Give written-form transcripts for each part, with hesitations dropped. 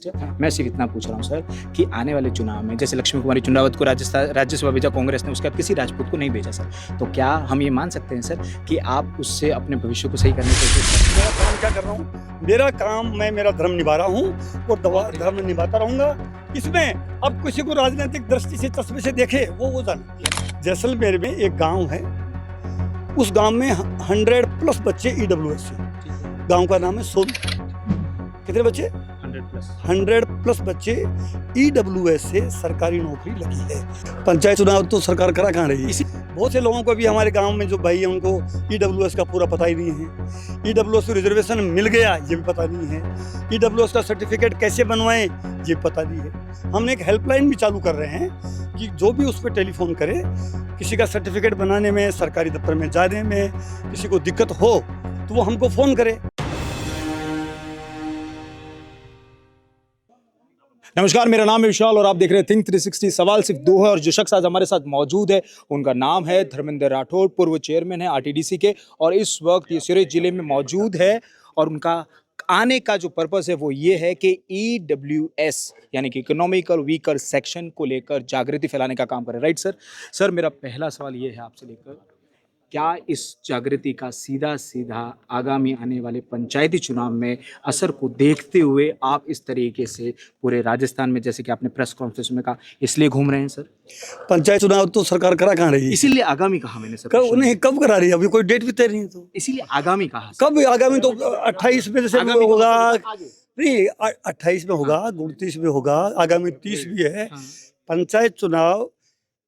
मैं सिर्फ इतना पूछ रहा हूँ सर कि आने वाले चुनाव में जैसे लक्ष्मी कुमारी चुंडावत को राज्यसभा भेजा कांग्रेस ने, उसके बाद किसी राजपूत को नहीं भेजा सर, तो क्या हम ये मान सकते हैं सर कि आप उससे अपने भविष्य को सही करने की कोशिश मेरा काम क्या कर रहा हूँ? मेरा काम, मैं मेरा धर्म निभा रहा हूँ और धर्म निभाता रहूंगा। इसमें अब किसी को राजनीतिक दृष्टि से चश्मे से देखे वो जाने। जैसलमेर में एक गांव है, उस गांव में 100+ बच्चे ईडब्ल्यूएस से। गांव का नाम है सोनू। कितने बच्चे? 100+ बच्चे ईडब्ल्यूएस से सरकारी नौकरी लगी है। पंचायत चुनाव तो सरकार करा कहाँ रही है। बहुत से लोगों को भी हमारे गांव में जो भाई है उनको ईडब्ल्यूएस का पूरा पता ही नहीं है। ईडब्ल्यूएस को रिजर्वेशन मिल गया ये भी पता नहीं है। ईडब्ल्यूएस का सर्टिफिकेट कैसे बनवाएं ये पता नहीं है। हमने एक हेल्पलाइन भी चालू कर रहे हैं कि जो भी उस पर टेलीफोन करे, किसी का सर्टिफिकेट बनाने में, सरकारी दफ्तर में जाने में किसी को दिक्कत हो तो वो हमको फ़ोन करे। नमस्कार, मेरा नाम है विशाल और आप देख रहे हैं थिंक 360। सवाल सिर्फ दो है और जो शख्स आज हमारे साथ मौजूद है उनका नाम है धर्मेंद्र राठौड़, पूर्व चेयरमैन है आरटीडीसी के और इस वक्त ये सिरोही जिले में मौजूद है। और उनका आने का जो पर्पस है वो ये है कि ईडब्ल्यूएस यानी कि इकोनॉमिकल वीकर सेक्शन को लेकर जागृति फैलाने का काम करे। राइट सर, मेरा पहला सवाल ये है आपसे लेकर, क्या इस जागृति का सीधा सीधा आगामी आने वाले पंचायती चुनाव में असर को देखते हुए आप इस तरीके से पूरे राजस्थान में, जैसे कि आपने प्रेस कॉन्फ्रेंस में कहा, इसलिए घूम रहे हैं सर? पंचायत चुनाव तो सरकार करा कहाँ रही है, इसीलिए आगामी कहा मैंने सर। कब करा रही है? अभी कोई डेट भी तय नहीं है, तो इसीलिए आगामी कहा। कब आगामी? तो 28 में जैसे होगा, नहीं 28 में होगा, 29 में होगा, आगामी 30 भी है। पंचायत चुनाव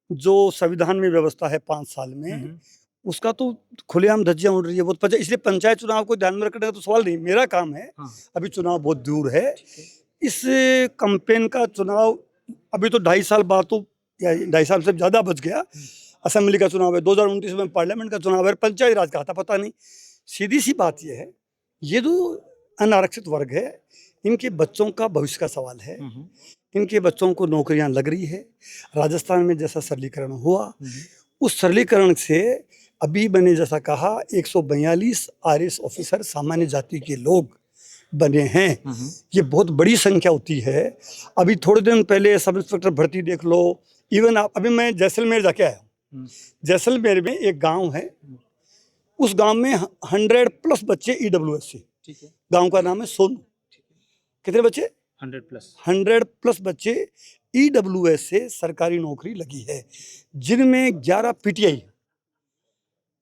जो संविधान में व्यवस्था है 5 साल में, उसका तो खुलेआम धज्जियां उड़ रही है बहुत। इसलिए पंचायत चुनाव को ध्यान में रखने का तो सवाल नहीं। मेरा काम है, अभी चुनाव बहुत दूर है। इस कैंपेन का चुनाव अभी तो 2.5 साल बाद, तो या 2.5 साल से ज़्यादा बच गया। असेंबली का चुनाव है, 2029 में पार्लियामेंट का चुनाव है, पंचायत राज का आता पता नहीं। सीधी सी बात यह है, ये जो अनारक्षित वर्ग है इनके बच्चों का भविष्य का सवाल है। इनके बच्चों को नौकरियां लग रही है। राजस्थान में जैसा सरलीकरण हुआ, उस सरलीकरण से अभी मैंने जैसा कहा 142 आरएस ऑफिसर सामान्य जाति के लोग बने हैं। ये बहुत बड़ी संख्या होती है। अभी थोड़े दिन पहले सब इंस्पेक्टर भर्ती देख लो। इवन अभी मैं जैसलमेर जाके आया हूँ। जैसलमेर में एक गांव है, उस गांव में 100+ बच्चे ईडब्ल्यूएस से। गांव का नाम है सोनू। कितने बच्चे? 100+ बच्चे ईडब्ल्यूएस से सरकारी नौकरी लगी है, जिनमें 11 पीटीआई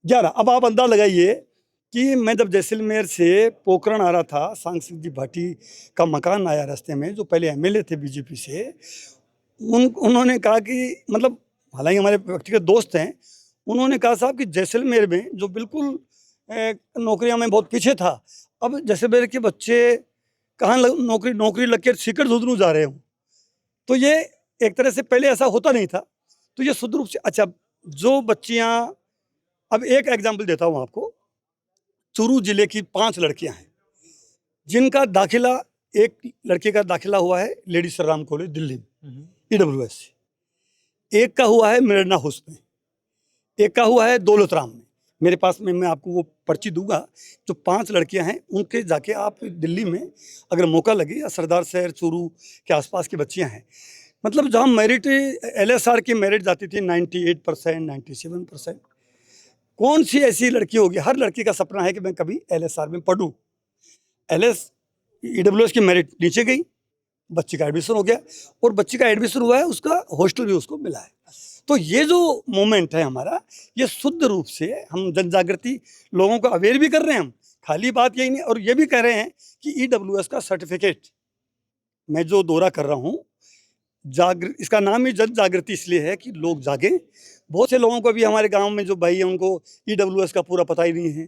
11। अब आप अंदाज लगाइए कि मैं जब जैसलमेर से पोखरण आ रहा था, सांग-सिंह जी भाटी का मकान आया रास्ते में, जो पहले एमएलए थे बीजेपी से, उन्होंने कहा कि, मतलब हालांकि हमारे व्यक्तिगत दोस्त हैं, उन्होंने कहा साहब कि जैसलमेर में जो बिल्कुल नौकरियां में बहुत पीछे था, अब जैसलमेर के बच्चे कहाँ नौकरी लग के सीकर झुंझुनू जा रहे हूँ। तो ये एक तरह से पहले ऐसा होता नहीं था, तो ये शुद्ध रूप से अच्छा। जो बच्चियाँ, अब एक एग्जाम्पल देता हूँ आपको। चूरू जिले की 5 लड़कियां हैं जिनका दाखिला, एक लड़के का दाखिला हुआ है लेडी श्रीराम कॉलेज दिल्ली में ईडब्ल्यूएस से, एक का हुआ है मिर्ना हाउस में, एक का हुआ है दौलत राम में। मेरे पास में, मैं आपको वो पर्ची दूंगा। जो 5 लड़कियां हैं उनके जाके आप दिल्ली में अगर मौका लगे, या सरदार शहर चूरू के आसपास की बच्चियां हैं, मतलब जहाँ मेरिट एलएसआर की मेरिट जाती थी 98%, 97%, कौन सी ऐसी लड़की होगी? हर लड़की का सपना है कि मैं कभी एलएसआर में पढ़ूं। ईडब्ल्यूएस की मेरिट नीचे गई, बच्ची का एडमिशन हो गया, और बच्ची का एडमिशन हुआ है, उसका हॉस्टल भी उसको मिला है। तो ये जो मोमेंट है हमारा, ये शुद्ध रूप से हम जन जागृति, लोगों को अवेयर भी कर रहे हैं हम। खाली बात यही नहीं, और ये भी कह रहे हैं कि ईडब्ल्यूएस का सर्टिफिकेट मैं जो दौरा कर रहा हूँ, इसका नाम ही जन जागृति इसलिए है कि लोग जागें। बहुत से लोगों को भी हमारे गांव में जो भाई है उनको ईडब्ल्यूएस का पूरा पता ही नहीं है।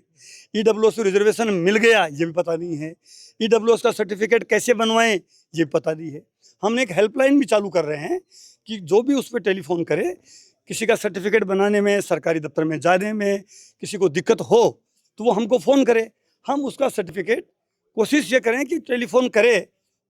ईडब्ल्यूएस को रिजर्वेशन मिल गया ये भी पता नहीं है। ईडब्ल्यूएस का सर्टिफिकेट कैसे बनवाएं ये पता नहीं है। हमने एक हेल्पलाइन भी चालू कर रहे हैं कि जो भी उस पर टेलीफोन करे, किसी का सर्टिफिकेट बनाने में, सरकारी दफ्तर में जाने में किसी को दिक्कत हो तो वो हमको फ़ोन करे। हम उसका सर्टिफिकेट कोशिश ये करें कि टेलीफोन करे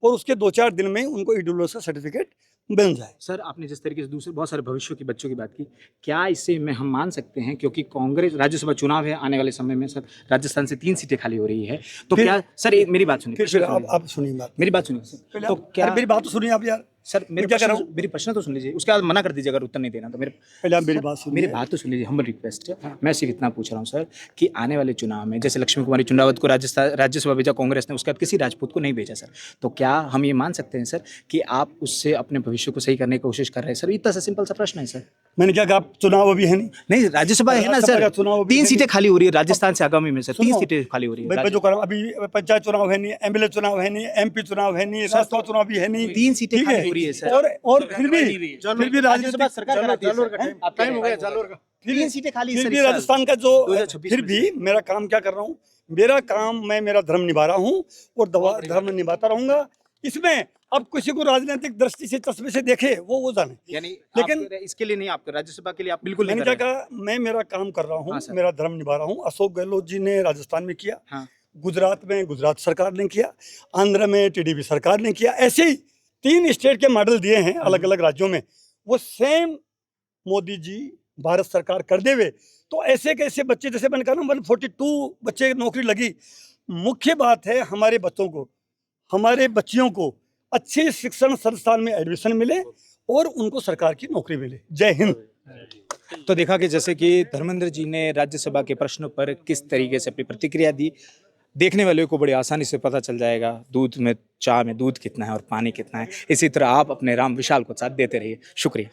और उसके 2-4 दिन में उनको ईडब्ल्यूएस का सर्टिफिकेट मिल जाए। सर आपने जिस तरीके से दूसरे बहुत सारे भविष्य के बच्चों की बात की, क्या इससे में हम मान सकते हैं क्योंकि कांग्रेस राज्यसभा चुनाव है आने वाले समय में सर, राजस्थान से 3 सीटें खाली हो रही है, तो फिर- क्या सर मेरी बात सुनिए, फिर आप सुनिए बात, मेरी बात सुनिए सर, पहले तो क्या मेरी बात तो सुनिए आप यार, सर मैं क्या कर रहा हूँ? मेरी प्रश्न तो सुन लीजिए, उसके बाद मना कर दीजिए अगर उत्तर नहीं देना तो मेरे पहले आप मेरी सर, बात सुनिए। मेरी बात तो सुन लीजिए, हम्बल रिक्वेस्ट है। मैं सिर्फ इतना पूछ रहा हूँ सर कि आने वाले चुनाव में जैसे लक्ष्मी कुमारी चुंडावत को राजस्थान राज्यसभा भेजा कांग्रेस ने, उसके बाद किसी राजपूत को नहीं भेजा सर, तो क्या हम ये मान सकते हैं सर कि आप उससे अपने भविष्य को सही करने की कोशिश कर रहे हैं सर? इतना सा सिंपल सा प्रश्न है सर। मैंने क्या कहा, चुनाव अभी है नहीं, नहीं राज्यसभा है ना राज्यसभा सर, का चुनाव अभी 3 है सीटें खाली हो रही है राजस्थान से आगामी में सर, 3 सुनो, सीटें खाली हो रही मैं है। जो कर रहा हूँ अभी, पंचायत चुनाव है नहीं, एमएलए चुनाव है नहीं, एमपी चुनाव है नहीं, राज्यसभा चुनाव भी है नहीं, 3 सीटें ठीक खाली है? हो रही है सर। और फिर भी राज्यसभा राजनीतिक सरकार कराती है सर। आप टाइम हो गया जालोर का, 3 सीटें खाली है फिर सर भी इस साल। राजस्थान का जो 2026 फिर में भी मेरा काम क्या कर रहा हूँ, मेरा काम मैं मेरा धर्म निभा रहा हूँ और धर्म निभाता रहूंगा। इसमें अब किसी को राजनीतिक दृष्टि से चश्मे से देखे वो जाने, यानी लेकिन इसके लिए नहीं, आपको राज्यसभा के लिए आप बिल्कुल नहीं मैंने कर क्या रहे हैं। कहा, मैं मेरा काम कर रहा हूँ, हाँ, सर। मेरा धर्म निभा रहा हूँ। अशोक गहलोत जी ने राजस्थान में किया, हाँ। गुजरात में गुजरात सरकार ने किया, आंध्र में टीडीपी सरकार ने किया, ऐसे ही 3 स्टेट के मॉडल दिए हैं अलग अलग राज्यों में, वो सेम मोदी जी भारत सरकार कर देवे तो ऐसे कैसे बच्चे, जैसे मैंने कहा ना 142 बच्चे नौकरी लगी। मुख्य बात है हमारे बच्चों को, हमारे बच्चियों को अच्छे शिक्षण संस्थान में एडमिशन मिले और उनको सरकार की नौकरी मिले। जय हिंद। तो देखा कि जैसे कि धर्मेंद्र जी ने राज्यसभा के प्रश्नों पर किस तरीके से अपनी प्रतिक्रिया दी, देखने वाले को बड़ी आसानी से पता चल जाएगा दूध में, चाय में दूध कितना है और पानी कितना है। इसी तरह आप अपने राम विशाल को साथ देते रहिए। शुक्रिया।